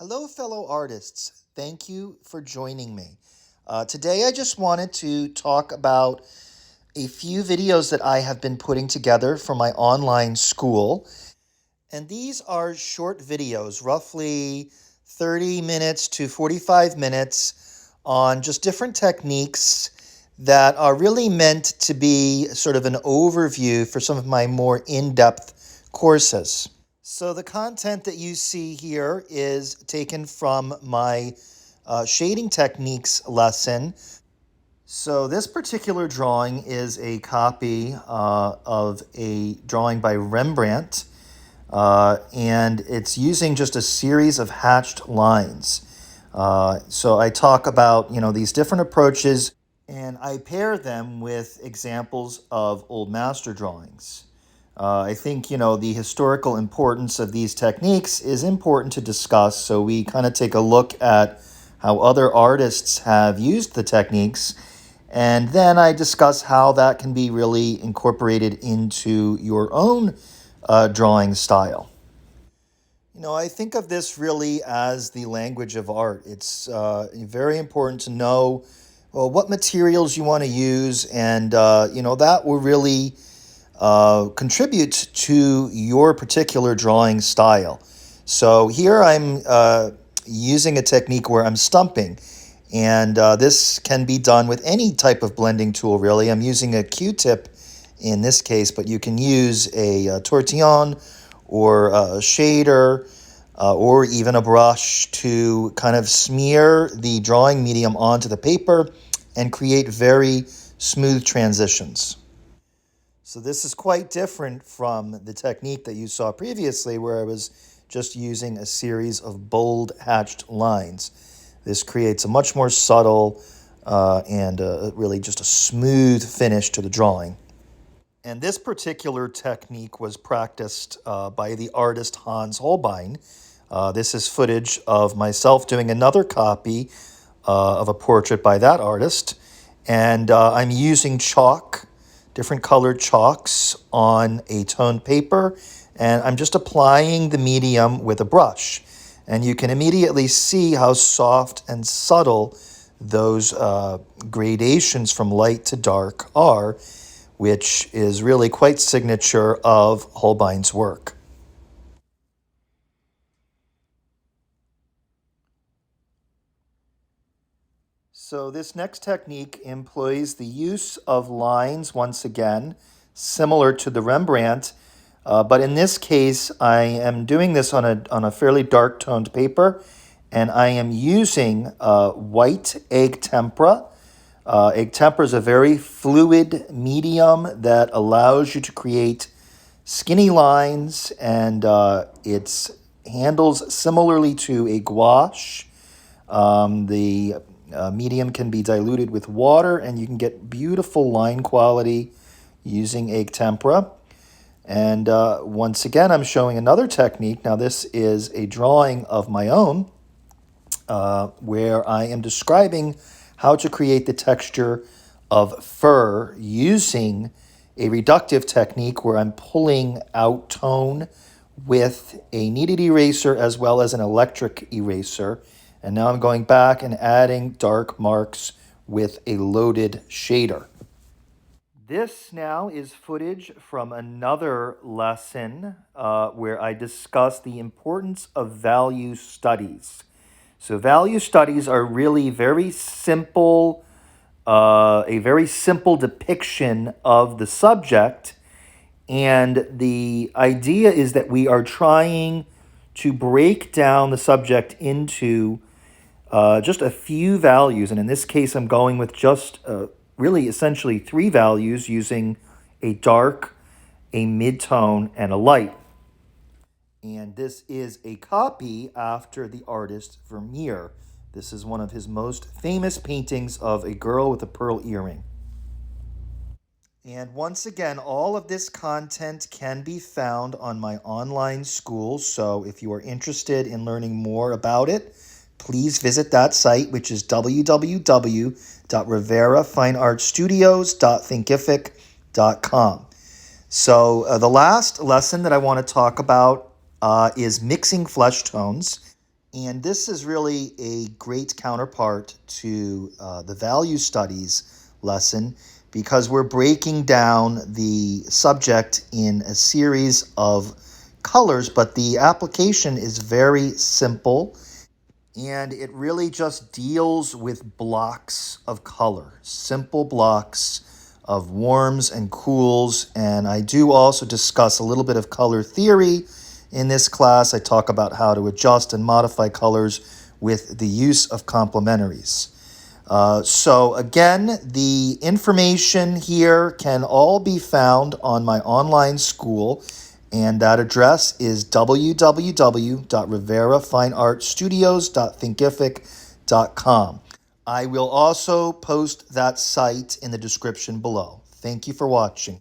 Hello, fellow artists. Thank you for joining me. Today, I just wanted to talk about a few videos that I have been putting together for my online school. And these are short videos, roughly 30 minutes to 45 minutes, on just different techniques that are really meant to be sort of an overview for some of my more in depth courses. So the content that you see here is taken from my shading techniques lesson. So this particular drawing is a copy of a drawing by Rembrandt, and it's using just a series of hatched lines. So I talk about, these different approaches, and I pair them with examples of old master drawings. I think, the historical importance of these techniques is important to discuss. So we kind of take a look at how other artists have used the techniques. And then I discuss how that can be really incorporated into your own drawing style. I think of this really as the language of art. It's very important to know what materials you want to use, and that will really contribute to your particular drawing style. So here I'm using a technique where I'm stumping, and this can be done with any type of blending tool, really. I'm using a Q-tip in this case, but you can use a tortillon or a shader or even a brush to kind of smear the drawing medium onto the paper and create very smooth transitions. So this is quite different from the technique that you saw previously, where I was just using a series of bold hatched lines. This creates a much more subtle and really just a smooth finish to the drawing. And this particular technique was practiced by the artist Hans Holbein. This is footage of myself doing another copy of a portrait by that artist. And I'm using chalk, different colored chalks on a toned paper. And I'm just applying the medium with a brush. And you can immediately see how soft and subtle those gradations from light to dark are, which is really quite signature of Holbein's work. So this next technique employs the use of lines once again, similar to the Rembrandt, but in this case I am doing this on a fairly dark toned paper, and I am using white egg tempera. Egg tempera is a very fluid medium that allows you to create skinny lines, and it handles similarly to a gouache. The medium can be diluted with water, and you can get beautiful line quality using egg tempera. And once again, I'm showing another technique. Now, this is a drawing of my own where I am describing how to create the texture of fur using a reductive technique where I'm pulling out tone with a kneaded eraser as well as an electric eraser. And now I'm going back and adding dark marks with a loaded shader. This now is footage from another lesson where I discuss the importance of value studies. So value studies are really very simple, a very simple depiction of the subject. And the idea is that we are trying to break down the subject into just a few values. And in this case, I'm going with just really essentially three values using a dark, a mid-tone, and a light. And this is a copy after the artist Vermeer. This is one of his most famous paintings of a girl with a pearl earring. And once again, all of this content can be found on my online school. So if you are interested in learning more about it, please visit that site, which is www.riverafineartstudios.thinkific.com. So the last lesson that I want to talk about is mixing flesh tones. And this is really a great counterpart to the value studies lesson because we're breaking down the subject in a series of colors, but the application is very simple and it really just deals with blocks of color, simple blocks of warms and cools. And I do also discuss a little bit of color theory in this class. I talk about how to adjust and modify colors with the use of complementaries. So again, the information here can all be found on my online school, and that address is www.riverafineartstudios.thinkific.com. I will also post that site in the description below. Thank you for watching.